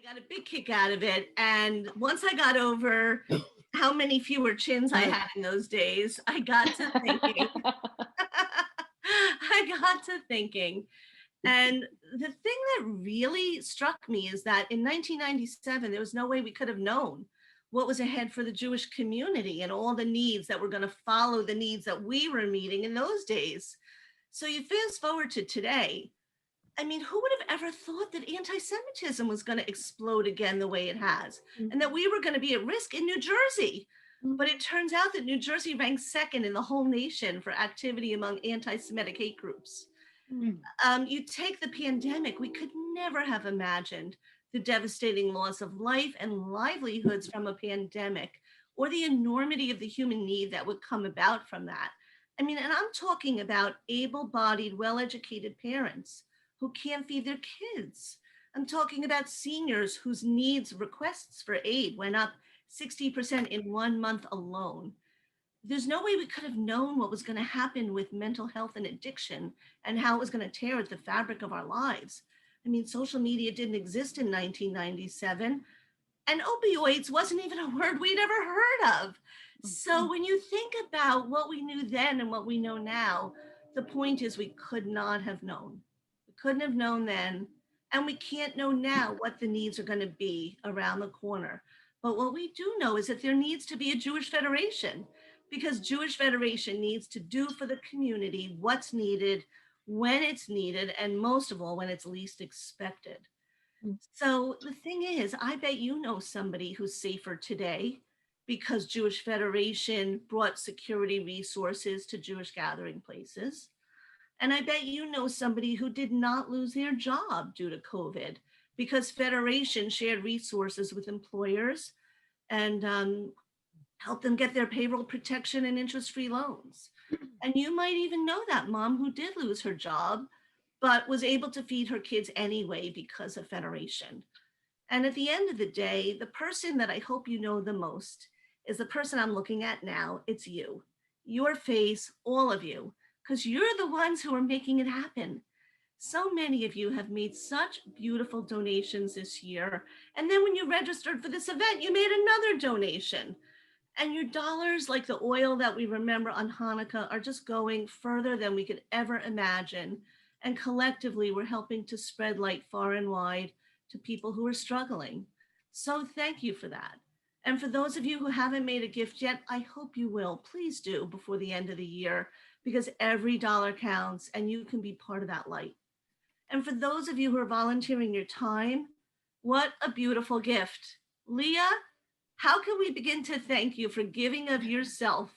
got a big kick out of it. And once I got over how many fewer chins I had in those days, I got to thinking, and the thing that really struck me is that in 1997, there was no way we could have known what was ahead for the Jewish community and all the needs that were going to follow the needs that we were meeting in those days. So you fast forward to today. I mean, who would have ever thought that anti-Semitism was going to explode again the way it has, and that we were going to be at risk in New Jersey? But it turns out that New Jersey ranks second in the whole nation for activity among anti-Semitic hate groups. You take the pandemic, we could never have imagined the devastating loss of life and livelihoods from a pandemic, or the enormity of the human need that would come about from that. I mean, and I'm talking about able-bodied, well-educated parents who can't feed their kids. I'm talking about seniors whose needs requests for aid went up 60% in 1 month alone. There's no way we could have known what was going to happen with mental health and addiction and how it was going to tear at the fabric of our lives. I mean, social media didn't exist in 1997, and opioids wasn't even a word we'd ever heard of. So when you think about what we knew then and what we know now, the point is we could not have known. We couldn't have known then, and we can't know now what the needs are going to be around the corner. But what we do know is that there needs to be a Jewish Federation, because Jewish Federation needs to do for the community what's needed, when it's needed, and most of all, when it's least expected. So the thing is, I bet you know somebody who's safer today because Jewish Federation brought security resources to Jewish gathering places. And I bet you know somebody who did not lose their job due to COVID because Federation shared resources with employers and helped them get their payroll protection and interest-free loans. And you might even know that mom who did lose her job, but was able to feed her kids anyway because of Federation. And at the end of the day, the person that I hope you know the most is the person I'm looking at now. It's you, your face, all of you, because you're the ones who are making it happen. So many of you have made such beautiful donations this year. And then when you registered for this event, you made another donation. And your dollars, like the oil that we remember on Hanukkah, are just going further than we could ever imagine. And collectively, we're helping to spread light far and wide to people who are struggling. So thank you for that. And for those of you who haven't made a gift yet, I hope you will. Please do before the end of the year, because every dollar counts and you can be part of that light. And for those of you who are volunteering your time, what a beautiful gift. Leah, how can we begin to thank you for giving of yourself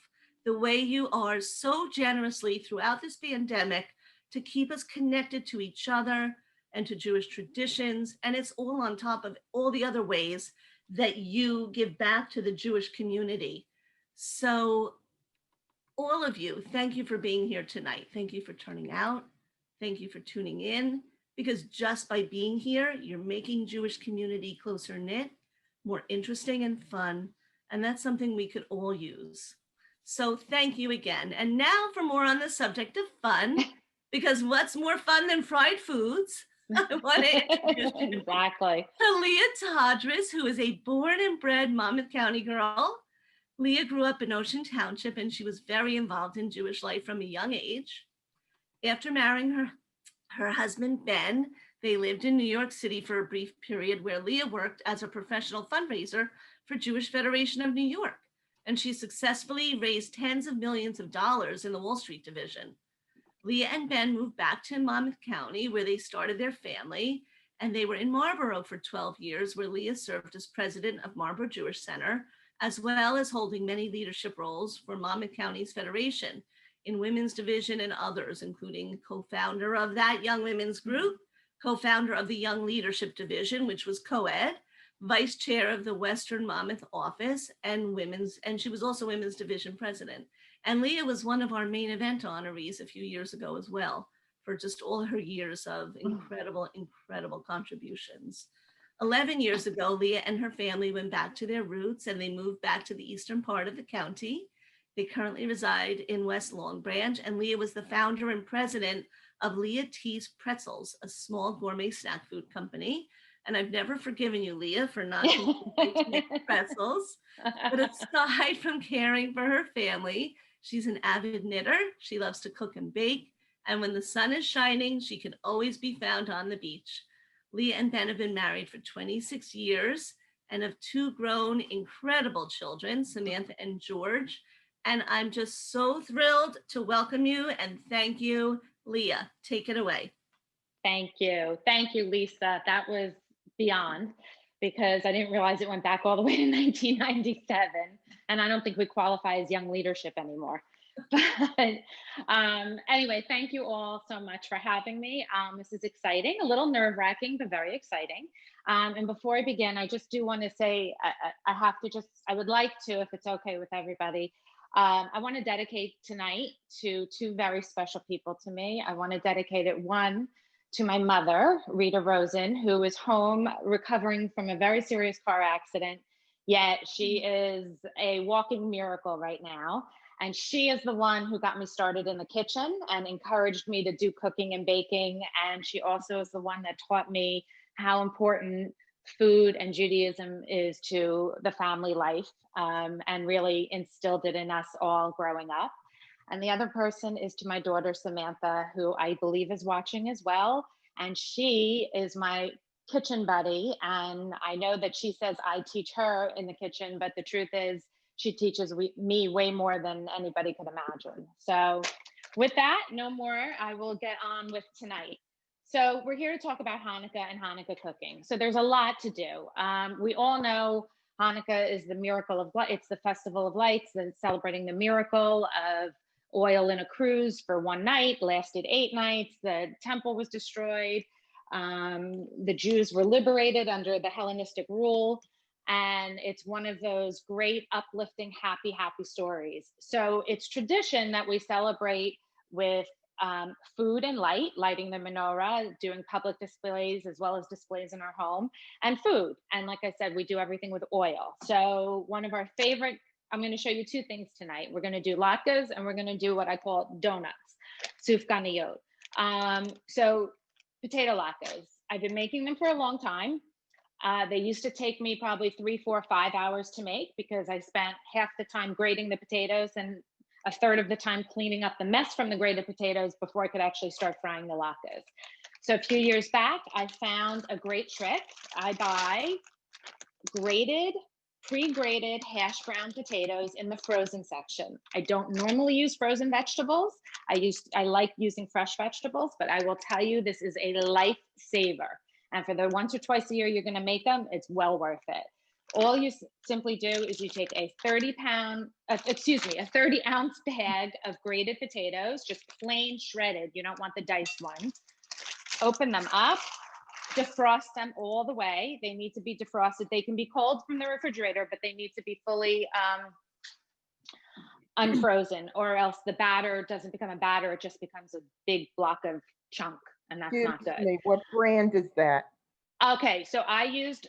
the way you are so generously throughout this pandemic to keep us connected to each other and to Jewish traditions? And it's all on top of all the other ways that you give back to the Jewish community. So all of you, thank you for being here tonight. Thank you for turning out. Thank you for tuning in, because just by being here, you're making Jewish community closer knit, more interesting and fun. And that's something we could all use. So thank you again. And now for more on the subject of fun, because what's more fun than fried foods? I want to introduce you Exactly. to Leah Todres, who is a born and bred Monmouth County girl. Leah grew up in Ocean Township, and she was very involved in Jewish life from a young age. After marrying her husband, Ben, they lived in New York City for a brief period where Leah worked as a professional fundraiser for Jewish Federation of New York. And she successfully raised tens of millions of dollars in the Wall Street division. Leah and Ben moved back to Monmouth County, where they started their family. And they were in Marlborough for 12 years, where Leah served as president of Marlborough Jewish Center, as well as holding many leadership roles for Monmouth County's Federation in women's division and others, including co-founder of that young women's group, co-founder of the Young Leadership Division, which was co-ed, vice chair of the Western Monmouth office, and she was also women's division president. And Leah was one of our main event honorees a few years ago as well, for just all her years of incredible, incredible contributions. 11 years ago, Leah and her family went back to their roots and they moved back to the eastern part of the county. They currently reside in West Long Branch, and Leah was the founder and president of Leah T's Pretzels, a small gourmet snack food company And I've never forgiven you, Leah, for not continuing to make pretzels. But aside from caring for her family, she's an avid knitter. She loves to cook and bake. And when the sun is shining, she can always be found on the beach. Leah and Ben have been married for 26 years and have two grown, incredible children, Samantha and George. And I'm just so thrilled to welcome you and thank you. Leah, take it away. Thank you. Thank you, Lisa. That was beyond, because I didn't realize it went back all the way to 1997. And I don't think we qualify as young leadership anymore. But anyway, thank you all so much for having me. This is exciting, a little nerve-wracking, but very exciting. And before I begin, I just do want to say, I would like to, if it's okay with everybody, I want to dedicate tonight to two very special people to me. I want to dedicate it, one, to my mother, Rita Rosen, who is home recovering from a very serious car accident, yet she is a walking miracle right now. And she is the one who got me started in the kitchen and encouraged me to do cooking and baking. And she also is the one that taught me how important food and Judaism is to the family life, and really instilled it in us all growing up. And the other person is to my daughter, Samantha, who I believe is watching as well. And she is my kitchen buddy. And I know that she says I teach her in the kitchen, but the truth is she teaches me way more than anybody could imagine. So with that, no more, I will get on with tonight. So we're here to talk about Hanukkah and Hanukkah cooking. So there's a lot to do. We all know Hanukkah is the miracle of light. It's the festival of lights, and celebrating the miracle of oil in a cruse for one night, lasted 8 nights. The temple was destroyed. The Jews were liberated under the Hellenistic rule. And it's one of those great, uplifting, happy stories. So it's tradition that we celebrate with food and light, lighting the menorah, doing public displays as well as displays in our home, and food. And like I said, we do everything with oil. So one of our favorite, I'm going to show you two things tonight. We're going to do latkes, and we're going to do what I call doughnuts, Sufganiyot. So potato latkes. I've been making them for a long time. They used to take me probably 3, 4, 5 hours to make, because I spent half the time grating the potatoes and a third of the time cleaning up the mess from the grated potatoes before I could actually start frying the latkes. So a few years back, I found a great trick. I buy pre-grated hash brown potatoes in the frozen section. I don't normally use frozen vegetables. I like using fresh vegetables, but I will tell you, this is a lifesaver. And for the once or twice a year you're going to make them, it's well worth it. All you simply do is you take a 30 ounce bag of grated potatoes, just plain shredded. You don't want the diced ones. Open them up, defrost them all the way. They need to be defrosted. They can be cold from the refrigerator, but they need to be fully unfrozen, or else the batter doesn't become a batter. It just becomes a big block of chunk, and that's not good. What brand is that? Okay, so I used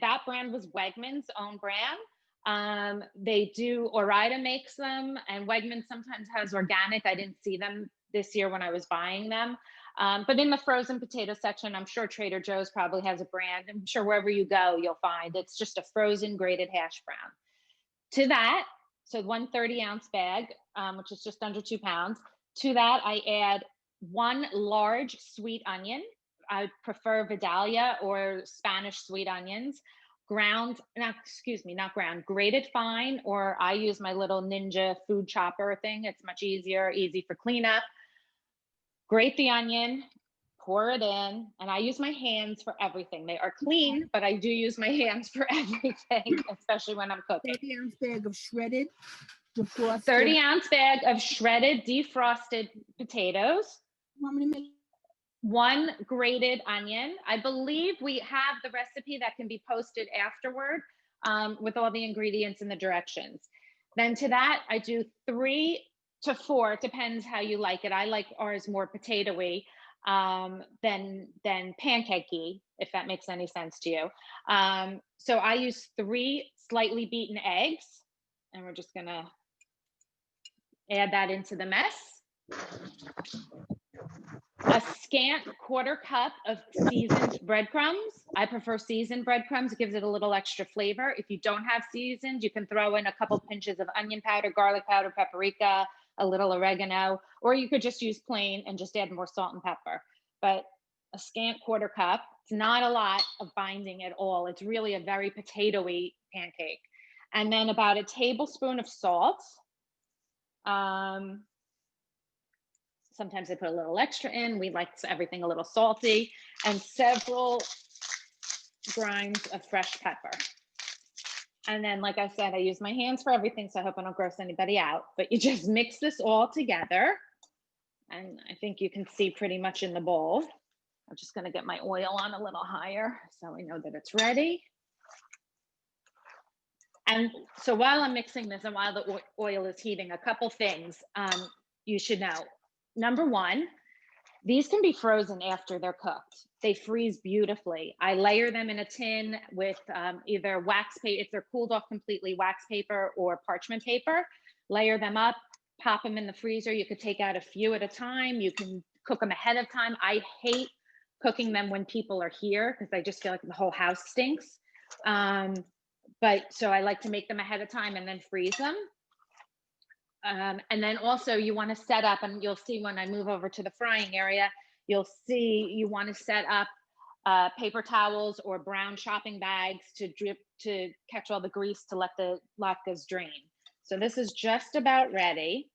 that brand was Wegmans' own brand. They do, Ore-Ida makes them, and Wegmans sometimes has organic. I didn't see them this year when I was buying them. But in the frozen potato section, I'm sure Trader Joe's probably has a brand. I'm sure wherever you go, you'll find it's just a frozen grated hash brown. To that, so 1 30-ounce bag, which is just under 2 pounds. To that, I add 1 large sweet onion. I prefer Vidalia or Spanish sweet onions, not ground, grated fine, or I use my little Ninja food chopper thing. It's much easier, easy for cleanup. Grate the onion, pour it in, and I use my hands for everything. They are clean, but I do use my hands for everything, especially when I'm cooking. 30-ounce bag of shredded, defrosted. 30-ounce bag of shredded, defrosted potatoes. Want me to make 1 grated onion. I believe we have the recipe that can be posted afterward with all the ingredients and the directions. Then to that, I do 3 to 4, it depends how you like it. I like ours more potato-y than pancakey, if that makes any sense to you. So I use 3 slightly beaten eggs, and we're just gonna add that into the mess. A scant quarter cup of seasoned breadcrumbs. I prefer seasoned breadcrumbs. It gives it a little extra flavor. If you don't have seasoned, you can throw in a couple pinches of onion powder, garlic powder, paprika, a little oregano, or you could just use plain and just add more salt and pepper. But a scant quarter cup, it's not a lot of binding at all. It's really a very potato-y pancake. And then about a tablespoon of salt. Sometimes I put a little extra in. We like everything a little salty, and several grinds of fresh pepper. And then, like I said, I use my hands for everything, so I hope I don't gross anybody out. But you just mix this all together. And I think you can see pretty much in the bowl. I'm just gonna get my oil on a little higher so I know that it's ready. And so while I'm mixing this and while the oil is heating, a couple things you should know. Number one, these can be frozen after they're cooked. They freeze beautifully. I layer them in a tin with either wax paper, if they're cooled off completely, wax paper or parchment paper. Layer them up, pop them in the freezer. You could take out a few at a time. You can cook them ahead of time. I hate cooking them when people are here because I just feel like the whole house stinks. But so I like to make them ahead of time and then freeze them. And then also you want to set up, and you'll see when I move over to the frying area, you'll see you want to set up paper towels or brown shopping bags to catch all the grease to let the latkes drain. So this is just about ready.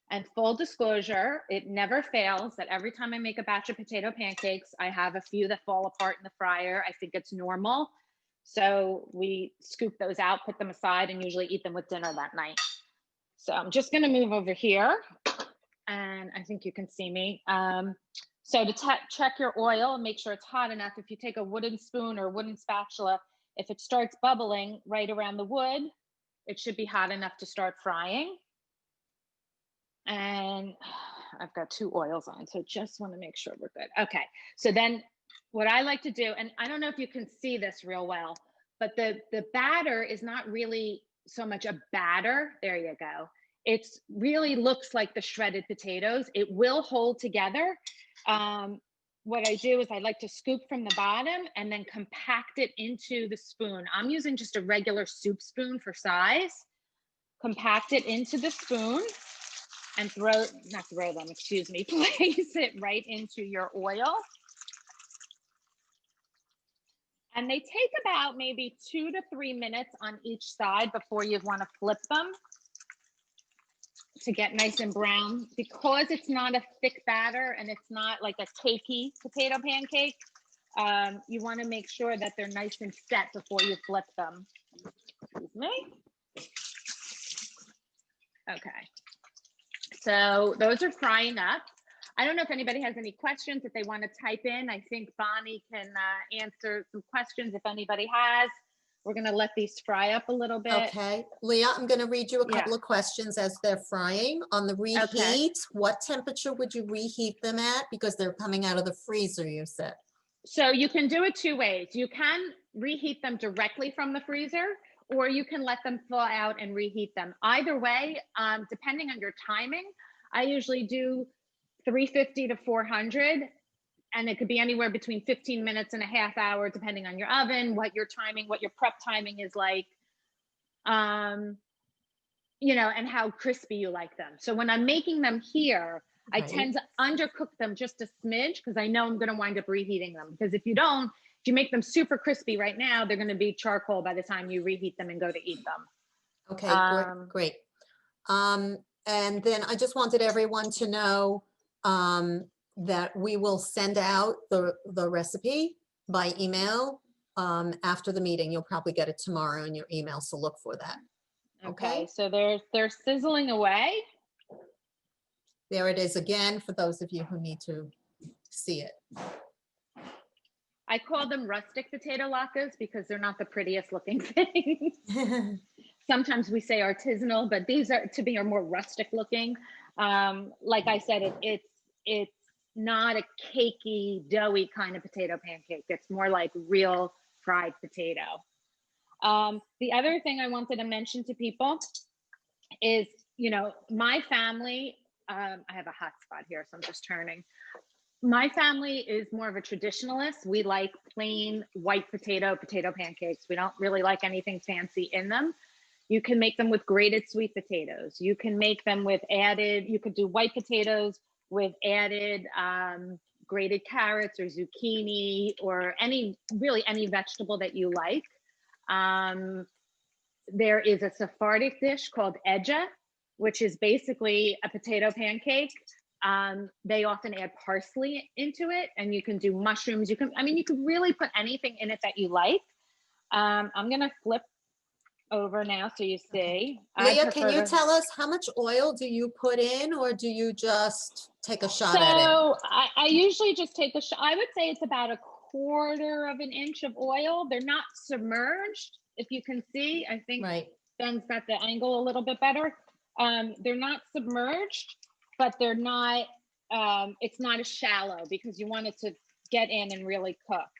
And full disclosure, it never fails that every time I make a batch of potato pancakes, I have a few that fall apart in the fryer. I think it's normal. So we scoop those out, put them aside, and usually eat them with dinner that night. So I'm just going to move over here, and I think you can see me. So to check your oil and make sure it's hot enough, if you take a wooden spoon or a wooden spatula, if it starts bubbling right around the wood, it should be hot enough to start frying. And I've got two oils on, so just want to make sure we're good. Okay, so then what I like to do, and I don't know if you can see this real well, but the batter is not really so much a batter. There you go. It's really looks like the shredded potatoes. It will hold together. What I do is I like to scoop from the bottom and then compact it into the spoon. I'm using just a regular soup spoon for size. Compact it into the spoon and place it right into your oil. And they take about maybe 2 to 3 minutes on each side before you want to flip them to get nice and brown. Because it's not a thick batter and it's not like a cakey potato pancake, you want to make sure that they're nice and set before you flip them. Excuse me. Okay. So those are frying up. I don't know if anybody has any questions if they want to type in. I think Bonnie can answer some questions if anybody has. We're going to let these fry up a little bit. Okay, Leah, I'm going to read you a couple of questions as they're frying. On the reheat, Okay. what temperature would you reheat them at? Because they're coming out of the freezer, you said. So you can do it two ways. You can reheat them directly from the freezer, or you can let them thaw out and reheat them. Either way, depending on your timing, I usually do 350 to 400, and it could be anywhere between 15 minutes and a half hour, depending on your oven, what your timing, what your prep timing is like, you know, and how crispy you like them. So when I'm making them here, I tend to undercook them just a smidge because I know I'm going to wind up reheating them. Because if you make them super crispy right now, they're going to be charcoal by the time you reheat them and go to eat them. Okay, great. And then I just wanted everyone to know that we will send out the recipe by email after the meeting. You'll probably get it tomorrow in your email, so look for that. Okay, so they're sizzling away. There it is again for those of you who need to see it. I call them rustic potato latkes because they're not the prettiest looking things. Sometimes we say artisanal, but these are to me are more rustic looking. Like I said, it's not a cakey, doughy kind of potato pancake. It's more like real fried potato. The other thing I wanted to mention to people is, you know, my family, I have a hot spot here, so I'm just turning. My family is more of a traditionalist. We like plain white potato pancakes. We don't really like anything fancy in them. You can make them with grated sweet potatoes. You can make them with you could do white potatoes with added grated carrots or zucchini or really any vegetable that you like. There is a Sephardic dish called edja, which is basically a potato pancake. They often add parsley into it, and you can do mushrooms. You could really put anything in it that you like. I'm gonna flip over now so you see. Leah, can you tell us how much oil do you put in, or do you just take a shot at it? So I usually just take a shot. I would say it's about 1/4 of an inch of oil. They're not submerged, if you can see. I think Right. Ben's got the angle a little bit better. They're not submerged, but they're not, it's not as shallow because you want it to get in and really cook.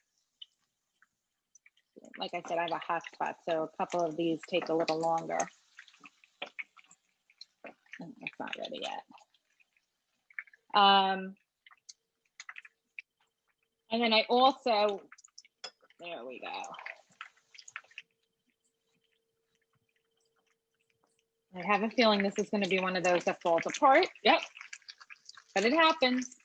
Like I said, I have a hot spot, so a couple of these take a little longer. It's not ready yet. And then I also, there we go. I have a feeling this is going to be one of those that falls apart. Yep, but it happens.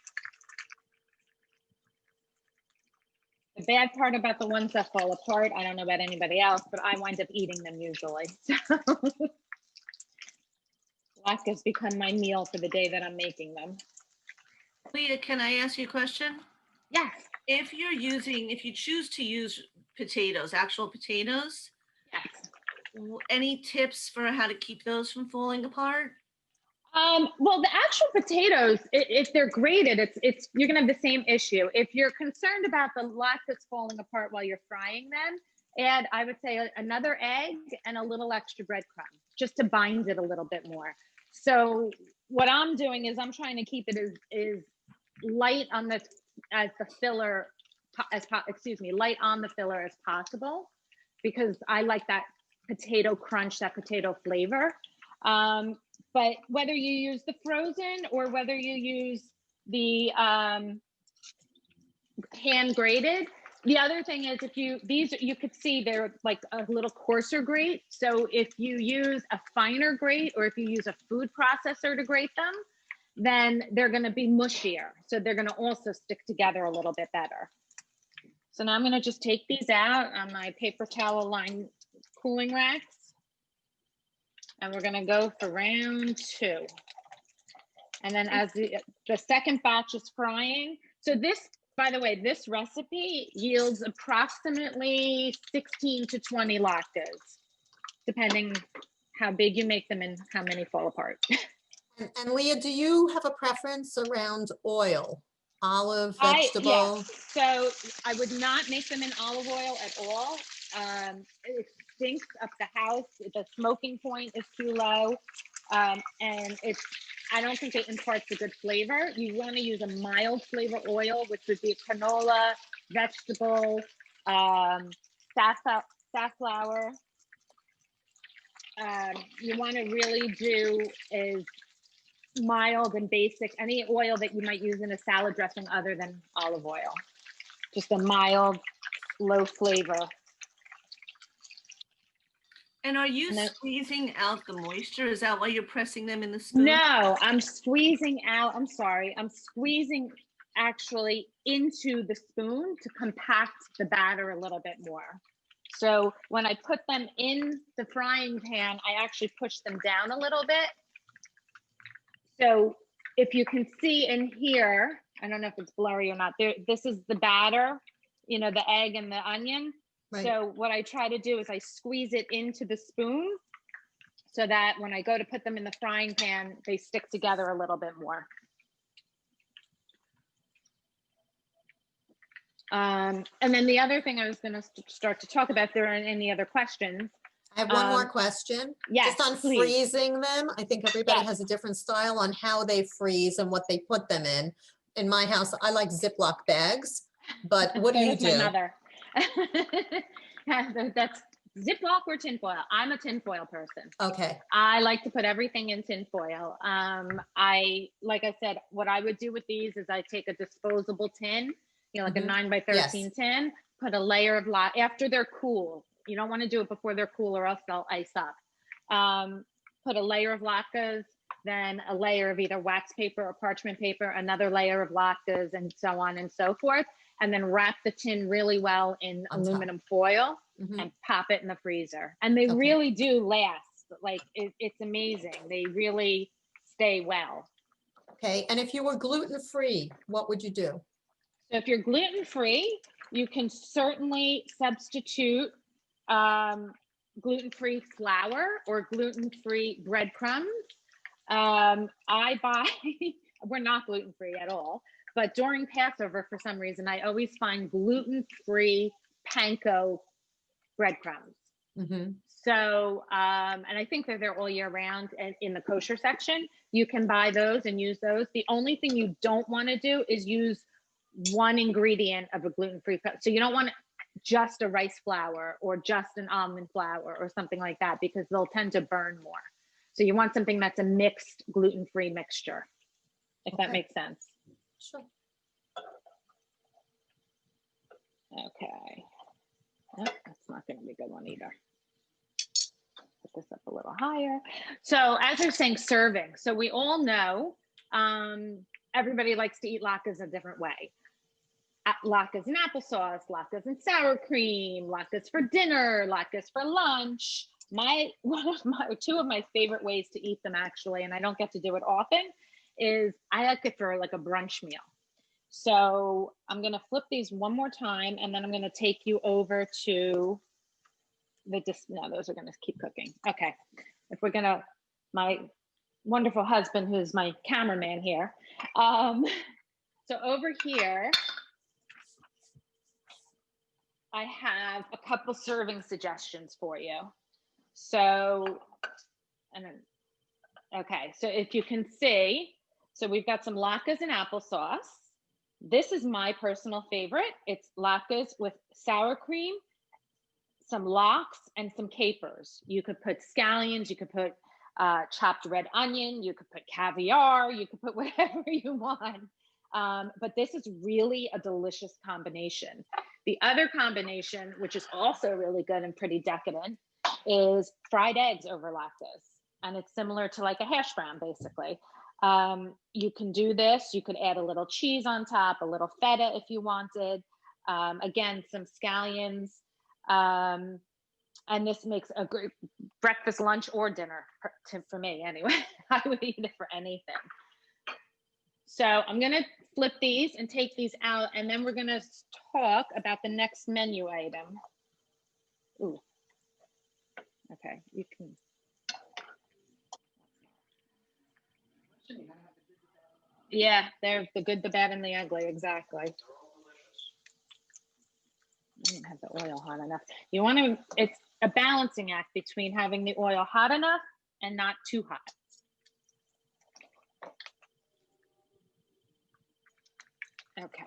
The bad part about the ones that fall apart, I don't know about anybody else, but I wind up eating them usually. So Latkes become my meal for the day that I'm making them. Leah, can I ask you a question? Yes. If you choose to use potatoes, actual potatoes, Yes. any tips for how to keep those from falling apart? Well, the actual potatoes, if they're grated, you're gonna have the same issue. If you're concerned about the latkes falling apart while you're frying them, add, I would say, another egg and a little extra breadcrumb, just to bind it a little bit more. So what I'm doing is I'm trying to keep it as light on the filler light on the filler as possible, because I like that potato crunch, that potato flavor. But whether you use the frozen or whether you use the hand grated, the other thing is you could see they're like a little coarser grate. So if you use a finer grate, or if you use a food processor to grate them, then they're going to be mushier. So they're going to also stick together a little bit better. So now I'm going to just take these out on my paper towel lined cooling racks. And we're going to go for round 2. And then as the second batch is frying, so this, by the way, this recipe yields approximately 16 to 20 latkes, depending how big you make them and how many fall apart. And Leah, do you have a preference around oil? Olive, vegetable? Yeah. So I would not make them in olive oil at all. It stinks up the house. The smoking point is too low. And I don't think it imparts a good flavor. You want to use a mild flavor oil, which would be canola, vegetable, safflower. You want to really do is mild and basic, any oil that you might use in a salad dressing other than olive oil. Just a mild, low flavor. And are you squeezing out the moisture? Is that why you're pressing them in the spoon? No, I'm squeezing actually into the spoon to compact the batter a little bit more. So when I put them in the frying pan, I actually push them down a little bit. So if you can see in here, I don't know if it's blurry or not, this is the batter, the egg and the onion. Right. So what I try to do is I squeeze it into the spoon so that when I go to put them in the frying pan, they stick together a little bit more. And then the other thing I was going to start to talk about, if there aren't any other questions. I have one more question. Yes, just on please. Freezing them. I think everybody has a different style on how they freeze and what they put them in. In my house, I like Ziploc bags, but what do you do? My mother. Ziploc or tinfoil. I'm a tinfoil person. Okay. I like to put everything in tinfoil. Like I said, what I would do with these is I take a disposable tin, like a 9x13 tin, put a layer of after they're cool. You don't want to do it before they're cool or else they'll ice up. Put a layer of latkes, then a layer of either wax paper or parchment paper, another layer of latkes, and so on and so forth. And then wrap the tin really well in aluminum foil and pop it in the freezer. And they really do last. Like it's amazing. They really stay well. Okay. And if you were gluten-free, what would you do? So if you're gluten-free, you can certainly substitute gluten-free flour or gluten-free breadcrumbs. I buy, we're not gluten-free at all, but during Passover, for some reason, I always find gluten-free panko breadcrumbs. So, and I think they're there all year round and in the kosher section. You can buy those and use those. The only thing you don't want to do is use one ingredient of a gluten-free. So you don't want just a rice flour or just an almond flour or something like that, because they'll tend to burn more. So you want something that's a mixed gluten-free mixture, if that makes sense. Sure. Okay. Oh, that's not going to be a good one either. Put this up a little higher. So as I was saying, serving. So we all know everybody likes to eat latkes a different way. Latkes and applesauce, latkes and sour cream, latkes for dinner, latkes for lunch. Two of my favorite ways to eat them, actually, and I don't get to do it often, is I like it for like a brunch meal. So I'm going to flip these one more time, and then I'm going to take you over to no, those are going to keep cooking. Okay. If we're going to, my wonderful husband, who's my cameraman here. So over here, I have a couple serving suggestions for you. So, and then, okay. So if you can see, so we've got some latkes and applesauce. This is my personal favorite. It's latkes with sour cream, some lox, and some capers. You could put scallions, you could put chopped red onion, you could put caviar, you could put whatever you want. But this is really a delicious combination. The other combination, which is also really good and pretty decadent, is fried eggs over latkes. And it's similar to like a hash brown, basically. You can do this. You could add a little cheese on top, a little feta if you wanted. Again, some scallions. And this makes a great breakfast, lunch, or dinner for me anyway. I would eat it for anything. So I'm going to flip these and take these out, and then we're going to talk about the next menu item. Ooh. Okay, you can. Yeah, they're the good, the bad, and the ugly, exactly. I didn't have the oil hot enough. You want to, it's a balancing act between having the oil hot enough and not too hot. Okay.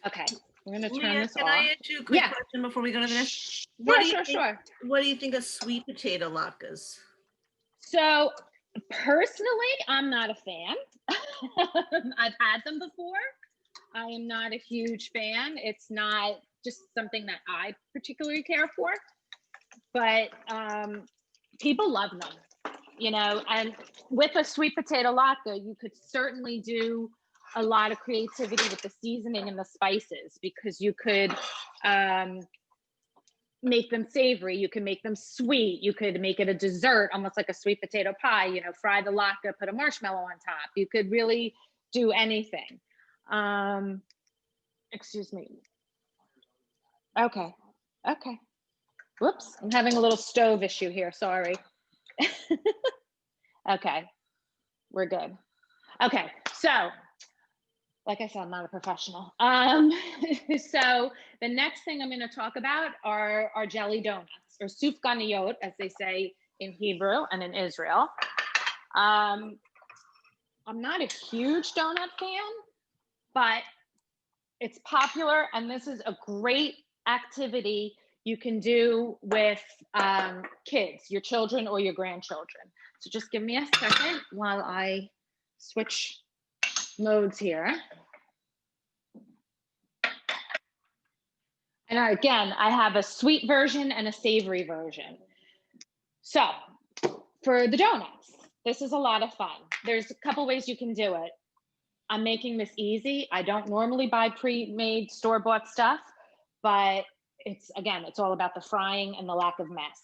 Okay, we're going to turn this can off. I ask you a quick question before we go to the next? Sure. What do you think of sweet potato latkes? So personally, I'm not a fan. I've had them before. I am not a huge fan. It's not just something that I particularly care for, but people love them, and with a sweet potato latke, you could certainly do a lot of creativity with the seasoning and the spices, because you could make them savory, you can make them sweet, you could make it a dessert, almost like a sweet potato pie, fry the latke, put a marshmallow on top. You could really do anything. Excuse me. Okay. Whoops, I'm having a little stove issue here, sorry. Okay, we're good. Okay, so like I said, I'm not a professional. So the next thing I'm going to talk about are our jelly donuts, or Sufganiyot, as they say in Hebrew and in Israel. I'm not a huge donut fan, but it's popular, and this is a great activity you can do with kids, your children or your grandchildren. So just give me a second while I switch modes here. And again, I have a sweet version and a savory version. So for the donuts, this is a lot of fun. There's a couple ways you can do it. I'm making this easy. I don't normally buy pre-made store-bought stuff, but it's all about the frying and the lack of mess.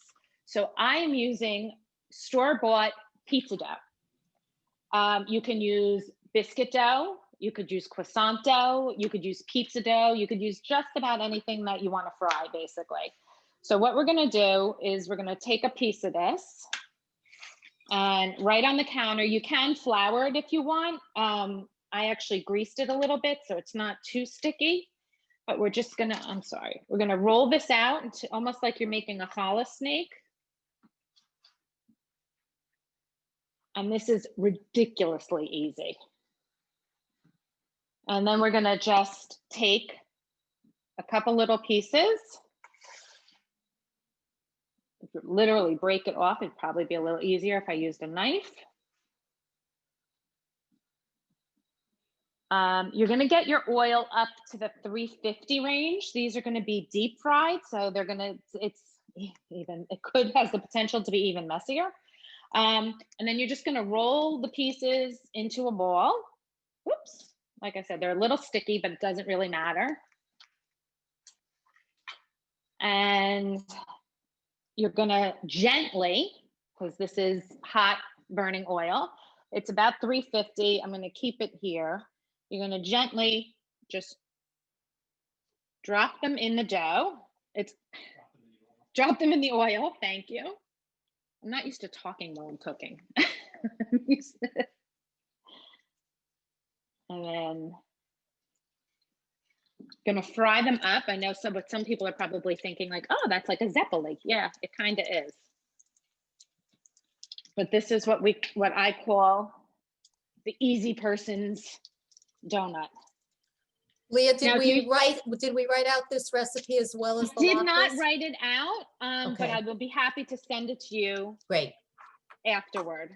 So I am using store-bought pizza dough. You can use biscuit dough, you could use croissant dough, you could use pizza dough, you could use just about anything that you want to fry, basically. So what we're going to do is we're going to take a piece of this, and right on the counter, you can flour it if you want. I actually greased it a little bit so it's not too sticky, but we're just gonna, we're gonna roll this out into almost like you're making a challah snake. And this is ridiculously easy. And then we're gonna just take a couple little pieces. If you literally break it off, it'd probably be a little easier if I used a knife. You're going to get your oil up to the 350 range. These are going to be deep fried, so they're going to, it could has the potential to be even messier. And then you're just going to roll the pieces into a ball. Whoops. Like I said, they're a little sticky, but it doesn't really matter. And you're going to gently, because this is hot burning oil, it's about 350. I'm going to keep it here. You're going to gently just drop them in the dough. Drop them in the oil. Thank you. I'm not used to talking while I'm cooking. And then gonna fry them up. I know some people are probably thinking like, oh, that's like a zeppoli. Yeah, it kind of is. But this is what I call the easy person's donut. Leah, did we write out this recipe as well as the did not latkes? write it out, but I will be happy to send it to you. Great. Afterward.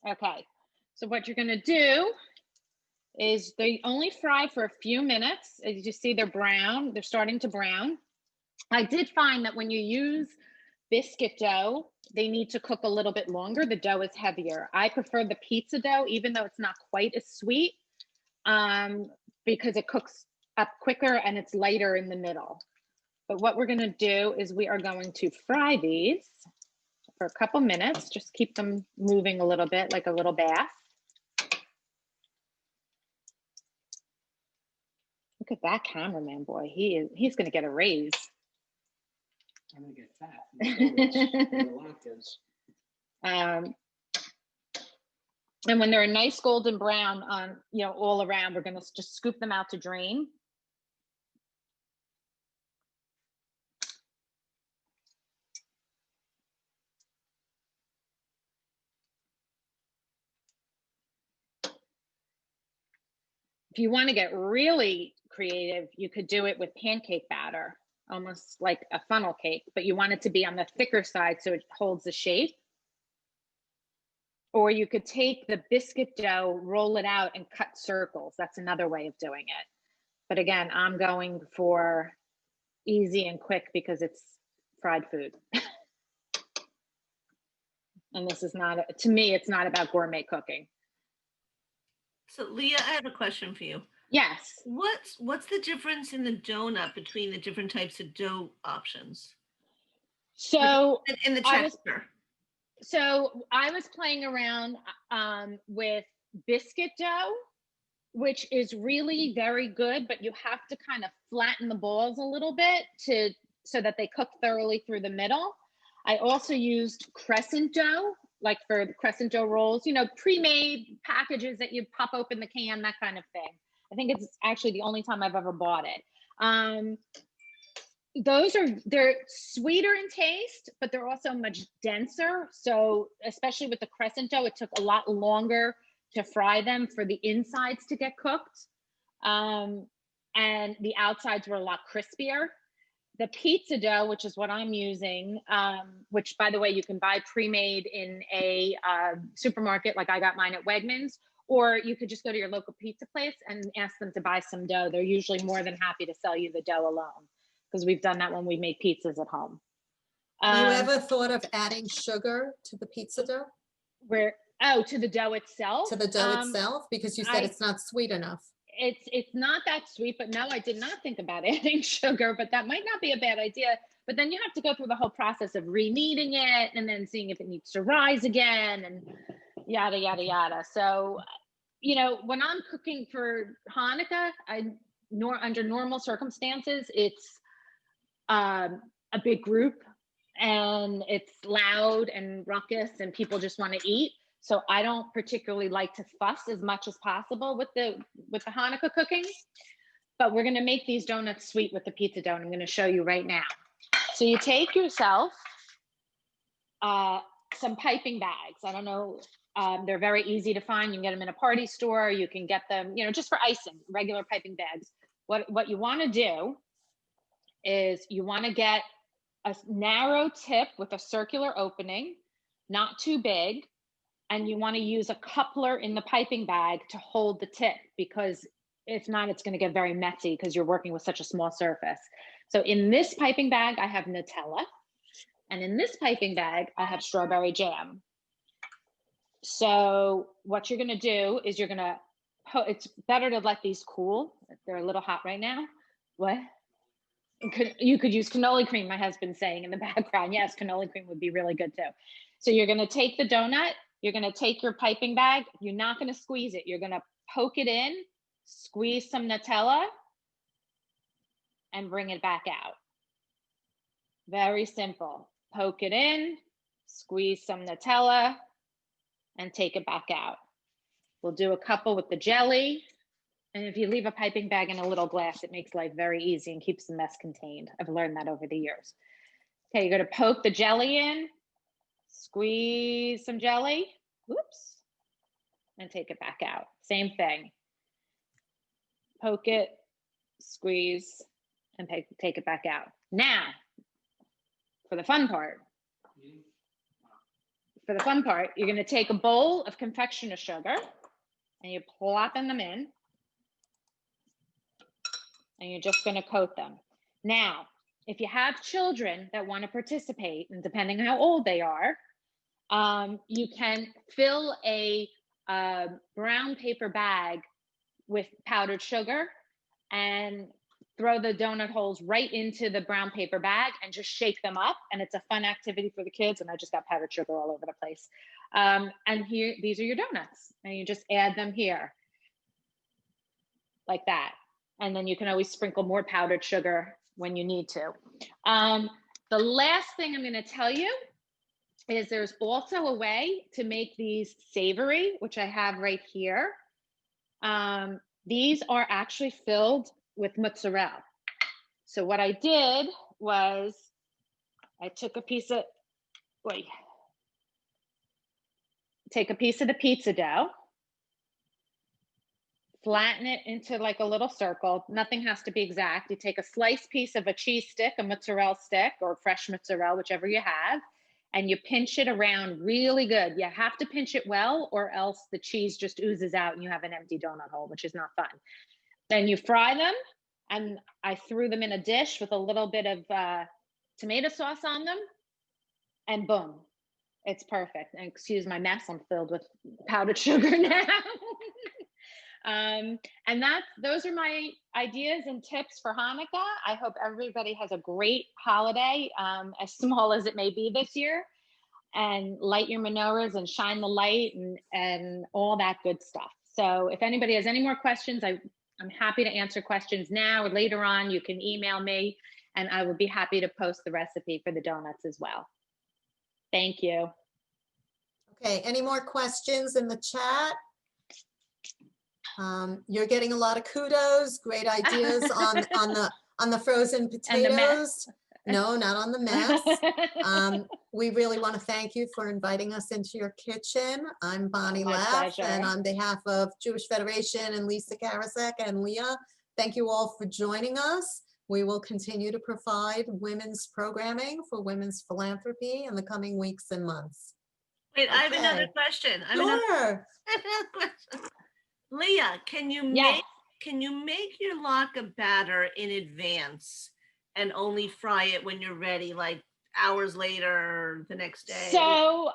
Okay, so what you're gonna do is they only fry for a few minutes. As you see, they're brown. They're starting to brown. I did find that when you use biscuit dough, they need to cook a little bit longer. The dough is heavier. I prefer the pizza dough, even though it's not quite as sweet, because it cooks up quicker and it's lighter in the middle. But what we're gonna do is we are going to fry these for a couple minutes. Just keep them moving a little bit, like a little bath. Look at that cameraman boy. He's gonna get a raise. I'm gonna get fat. And when they're a nice golden brown on, all around, we're gonna just scoop them out to drain. If you want to get really creative, you could do it with pancake batter, almost like a funnel cake, but you want it to be on the thicker side so it holds the shape. Or you could take the biscuit dough, roll it out, and cut circles. That's another way of doing it. But again, I'm going for easy and quick because it's fried food. And this is not, to me, it's not about gourmet cooking. So Leah, I have a question for you. Yes. What's the difference in the donut between the different types of dough options? So in the chapter. I was playing around with biscuit dough, which is really very good, but you have to kind of flatten the balls a little bit so that they cook thoroughly through the middle. I also used crescent dough, like for the crescent dough rolls, pre-made packages that you pop open the can, that kind of thing. I think it's actually the only time I've ever bought it. They're sweeter in taste, but they're also much denser. So especially with the crescent dough, it took a lot longer to fry them for the insides to get cooked. And the outsides were a lot crispier. the pizza dough, which is what I'm using, which by the way, you can buy pre-made in a supermarket, like I got mine at Wegmans, or you could just go to your local pizza place and ask them to buy some dough. They're usually more than happy to sell you the dough alone, because we've done that when we make pizzas at home. Have you ever thought of adding sugar to the pizza dough? To the dough itself? To the dough itself? Because you said it's not sweet enough. It's not that sweet, but no, I did not think about adding sugar, but that might not be a bad idea. But then you have to go through the whole process of re-kneading it and then seeing if it needs to rise again and yada, yada, yada. So, you know, when I'm cooking for Hanukkah, under normal circumstances, it's a big group and it's loud and ruckus and people just want to eat. So I don't particularly like to fuss as much as possible with the Hanukkah cooking, but we're going to make these donuts sweet with the pizza dough. And I'm going to show you right now. So you take yourself some piping bags. I don't know. They're very easy to find. You can get them in a party store. You can get them, you know, just for icing, regular piping bags. What you want to do is you want to get a narrow tip with a circular opening, not too big. And you want to use a coupler in the piping bag to hold the tip, because if not, it's going to get very messy because you're working with such a small surface. So in this piping bag, I have Nutella. And in this piping bag, I have strawberry jam. So what you're going to do is you're going to, it's better to let these cool. They're a little hot right now. What? You could use cannoli cream, my husband's saying in the background. Yes, cannoli cream would be really good too. So you're going to take the donut. You're going to take your piping bag. You're not going to squeeze it. You're going to poke it in, squeeze some Nutella, and bring it back out. Very simple. Poke it in, squeeze some Nutella, and take it back out. We'll do a couple with the jelly. And if you leave a piping bag in a little glass, it makes life very easy and keeps the mess contained. I've learned that over the years. Okay, you're going to poke the jelly in. Squeeze some jelly, whoops, and take it back out. Same thing. Poke it, squeeze, and take it back out. Now, for the fun part. For the fun part, you're going to take a bowl of confectioner sugar and you're plopping them in. And you're just going to coat them. Now, if you have children that want to participate, and depending on how old they are, you can fill a brown paper bag with powdered sugar and throw the donut holes right into the brown paper bag and just shake them up. And it's a fun activity for the kids. And I just got powdered sugar all over the place. And here, these are your donuts. And you just add them here like that. And then you can always sprinkle more powdered sugar when you need to. The last thing I'm going to tell you is there's also a way to make these savory, which I have right here. These are actually filled with mozzarella. So what I did was I took a piece of, take a piece of the pizza dough, flatten it into like a little circle. Nothing has to be exact. You take a sliced piece of a cheese stick, a mozzarella stick, or fresh mozzarella, whichever you have, and you pinch it around really good. You have to pinch it well, or else the cheese just oozes out and you have an empty donut hole, which is not fun. Then you fry them, and I threw them in a dish with a little bit of tomato sauce on them, and boom, it's perfect. And excuse my mess, I'm filled with powdered sugar now. And those are my ideas and tips for Hanukkah. I hope everybody has a great holiday, as small as it may be this year, and light your menorahs and shine the light and all that good stuff. So if anybody has any more questions, I'm happy to answer questions now or later on. You can email me and I would be happy to post the recipe for the donuts as well. Thank you. Okay, any more questions in the chat? You're getting a lot of kudos, great ideas on the frozen potatoes. No, not on the mess. We really want to thank you for inviting us into your kitchen. I'm Bonnie My Leff, pleasure. and on behalf of Jewish Federation and Lisa Karasek and Leah, thank you all for joining us. we will continue to provide women's programming for women's philanthropy in the coming weeks and months. Wait, I have another Okay. question. Sure. Another question. Leah, can you Yes. make your latke batter in advance and only fry it when you're ready, like hours later or the next day? So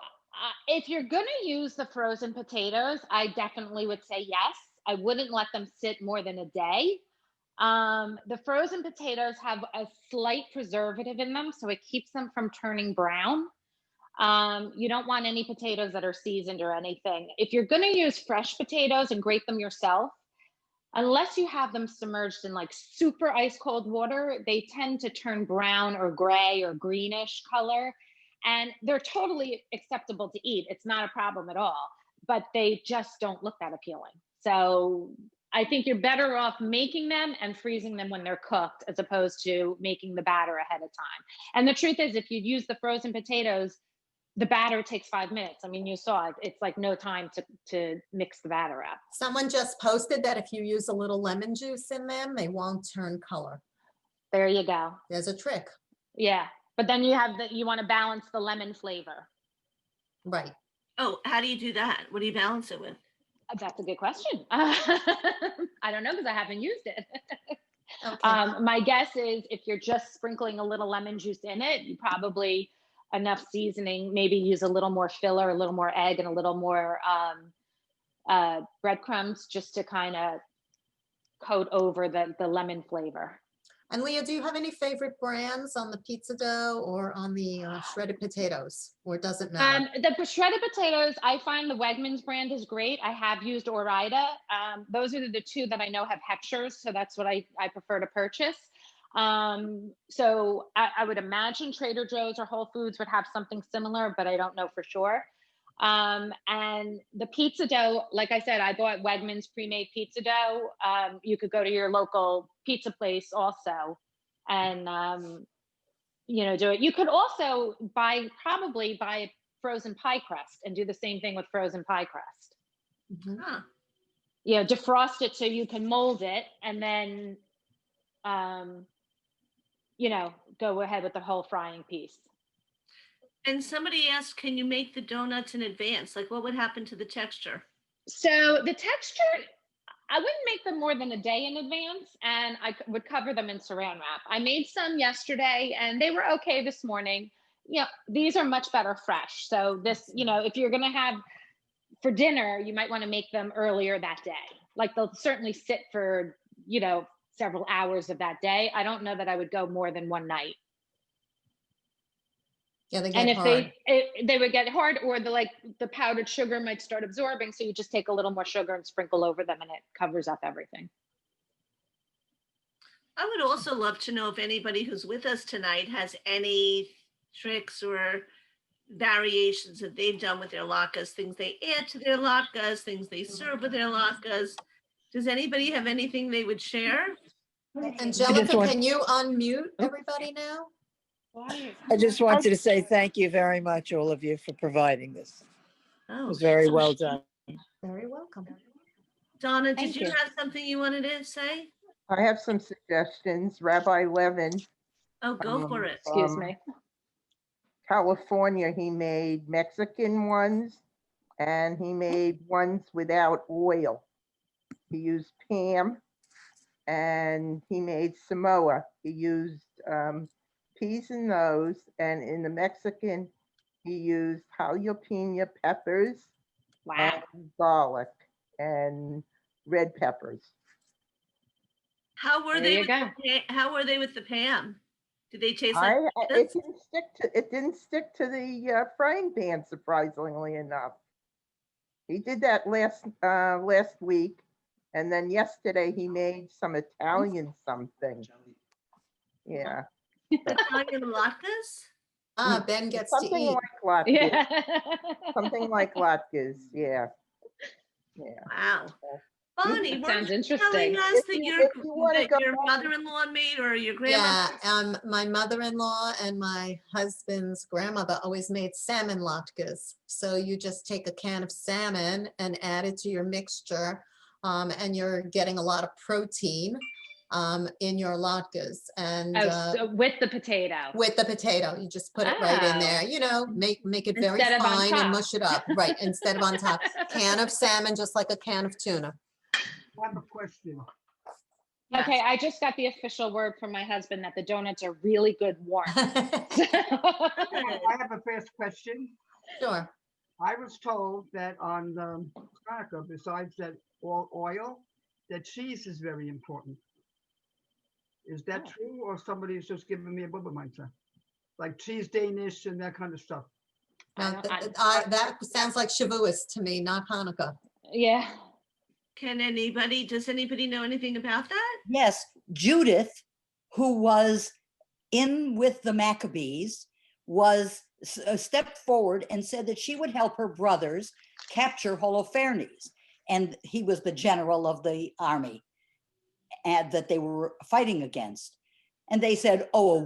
if you're going to use the frozen potatoes, I definitely would say yes. I wouldn't let them sit more than a day. The frozen potatoes have a slight preservative in them, so it keeps them from turning brown. You don't want any potatoes that are seasoned or anything. If you're going to use fresh potatoes and grate them yourself, unless you have them submerged in like super ice cold water, they tend to turn brown or gray or greenish color. And they're totally acceptable to eat. It's not a problem at all, but they just don't look that appealing. So I think you're better off making them and freezing them when they're cooked as opposed to making the batter ahead of time. And the truth is, if you use the frozen potatoes, the batter takes 5 minutes. I mean, you saw it. It's like no time to mix the batter up. Someone just posted that if you use a little lemon juice in them, they won't turn color. There you go. There's a trick. Yeah. But then you want to balance the lemon flavor. Right. Oh, how do you do that? What do you balance it with? That's a good question. I don't know because I haven't used it. Okay. My guess is if you're just sprinkling a little lemon juice in it, you probably enough seasoning, maybe use a little more filler, a little more egg, and a little more breadcrumbs just to kind of coat over the lemon flavor. And Leah, do you have any favorite brands on the pizza dough or on the shredded potatoes, or does it matter? The shredded potatoes, I find the Wegmans brand is great. I have used Ore-Ida. Those are the two that I know have textures, so that's what I prefer to purchase. So I would imagine Trader Joe's or Whole Foods would have something similar, but I don't know for sure. And the pizza dough, like I said, I bought Wegmans pre-made pizza dough. You could go to your local pizza place also and, do it. You could also probably buy a frozen pie crust and do the same thing with frozen pie crust. Mhm. Huh. Defrost it so you can mold it and then, go ahead with the whole frying piece. And somebody asked, can you make the donuts in advance? Like, what would happen to the texture? So the texture, I wouldn't make them more than a day in advance, and I would cover them in saran wrap. I made some yesterday, and they were okay this morning. These are much better fresh. So this, if you're going to have for dinner, you might want to make them earlier that day. Like they'll certainly sit for, several hours of that day. I don't know that I would go more than one night. Yeah, they And get if hard. they would get hard, or the powdered sugar might start absorbing, so you just take a little more sugar and sprinkle over them, and it covers up everything. I would also love to know if anybody who's with us tonight has any tricks or variations that they've done with their latkes, things they add to their latkes, things they serve with their latkes. Does anybody have anything they would share? Angelica, can you unmute everybody now? I just wanted to say thank you very much, all of you, for providing this. It Oh, was very well done. Very welcome. Donna, did Thank you you. have something you wanted to say? I have some suggestions. Rabbi Levin, Oh, go for it. Excuse me. California, he made Mexican ones and he made ones without oil. He used Pam and he made Samoa. He used peas in those, and in the Mexican, he used jalapeno peppers Wow. and garlic and red peppers. How were There they? you With go. how were they with the Pam? Did they taste like? It didn't stick to the frying pan, surprisingly enough. He did that last week, and then yesterday he made some Italian something. Yeah, Italian latkes? Ben gets to something eat. like Latkes. Yeah. Something like Latkes. Yeah, yeah. Wow. Bonnie, That were sounds you interesting. telling us If that you wanna go your back- mother-in-law made or your Yeah, grandmother? my mother-in-law and my husband's grandmother always made salmon latkes. So you just take a can of salmon and add it to your mixture, and you're getting a lot of protein. in your latkes. And Oh, so with the potato. with the potato, you just put it right in there, Oh. you know, make it very Instead of on fine and top. mush it up. Right, instead of on top. Can of salmon, just like a can of tuna. I have a question. Okay, I just got the official word from my husband that the donuts are really good warm. I have a fast question. Sure. I was told that on Chanukah, besides that all oil, that cheese is very important. Is that Oh. true, or somebody's just giving me a bubble mindset? Like cheese Danish and that kind of stuff. Now, I- that sounds like Shavuos to me, not Hanukkah. Yeah. Does anybody know anything about that? Yes, Judith, who was in with the Maccabees, stepped forward and said that she would help her brothers capture Holofernes. And he was the general of the army and that they were fighting against. And they said, oh,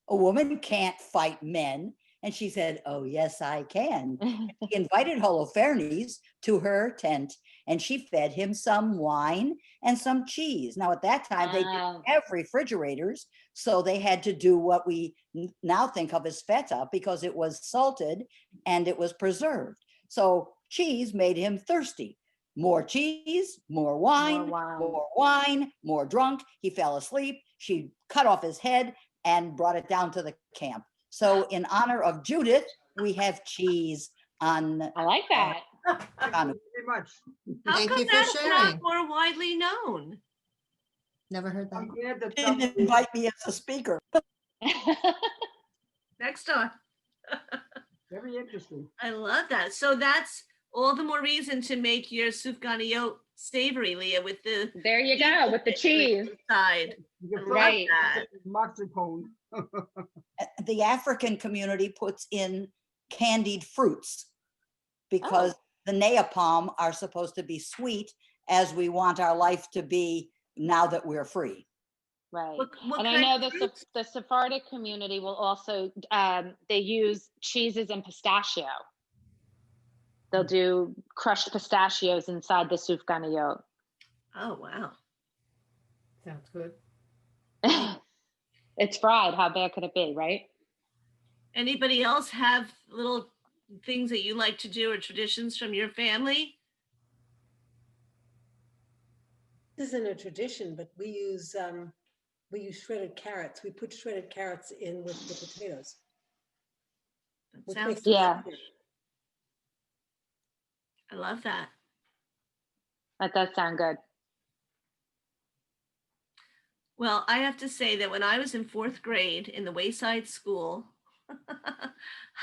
a woman can't fight men. And she said, oh, yes, I can. She invited Holofernes to her tent and she fed him some wine and some cheese. Now, at that time, they didn't have refrigerators, so they had to do what we now think of as feta because it was salted and it was preserved. So cheese made him thirsty. More cheese, more wine, more wine, more drunk. He fell asleep. She cut off his head and brought it down to the camp. So in honor of Judith, we have cheese on. I like that. Thank you very much. How Thank come you for that's sharing. not more widely known? Never heard that. I'm glad that Didn't somebody- invite me as a speaker. Next on. very interesting. I love that. So that's all the more reason to make your Sufganiyot savory, Leah, with the There you go, with the cheese. side. You can Right. Moxicone. The African community puts in candied fruits because the Neapalm are supposed to be sweet as we want our life to be now that we're free. Right. What And I kind know of the fruits? the Sephardic community will also they use cheeses and pistachio. They'll do crushed pistachios inside the sufganiyot. Oh, wow. Sounds good. It's fried. How bad could it be, right? Anybody else have little things that you like to do or traditions from your family? This isn't a tradition, but we use shredded carrots. We put shredded carrots in with the potatoes. That Which sounds, makes it Yeah. easier. I love that. That does sound good. Well, I have to say that when I was in 4th grade in the Wayside School,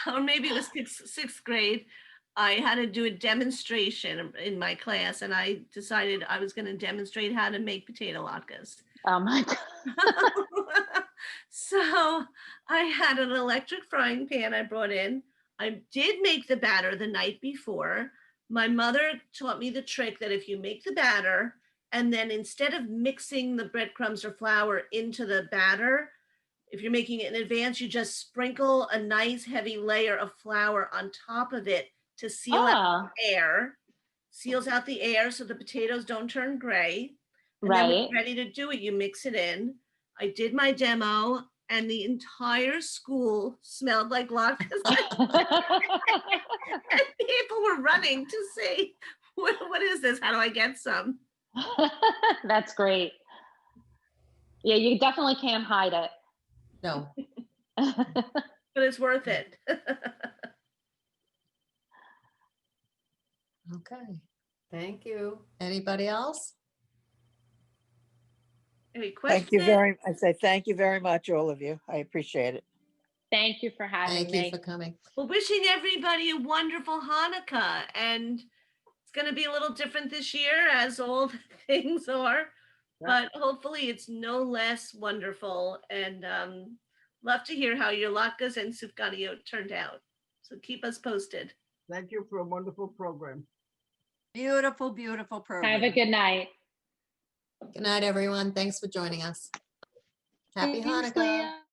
or maybe it was sixth grade, I had to do a demonstration in my class, and I decided I was going to demonstrate how to make potato latkes. Oh my God. So I had an electric frying pan I brought in. I did make the batter the night before. My mother taught me the trick that if you make the batter, and then instead of mixing the breadcrumbs or flour into the batter, if you're making it in advance, you just sprinkle a nice heavy layer of flour on top of it to seal out the air, seals out the air so the potatoes don't turn gray. And then when Right. you're ready to do it, you mix it in. I did my demo and the entire school smelled like latkes. And people were running to see, what is this? How do I get some? That's great. Yeah, you definitely can't hide it. No. But it's worth it. Okay. Thank you. Anybody else? Any questions? I say thank you very much, all of you. I appreciate it. Thank you for having Thank me. you for coming. Well, wishing everybody a wonderful Hanukkah. And it's going to be a little different this year, as all things are. But hopefully it's no less wonderful. And love to hear how your latkes and sufganiyot turned out. So keep us posted. Thank you for a wonderful program. Beautiful, beautiful program. Have a good night. Good night, everyone. Thanks for joining us. Happy Thanks, Hanukkah. Leah.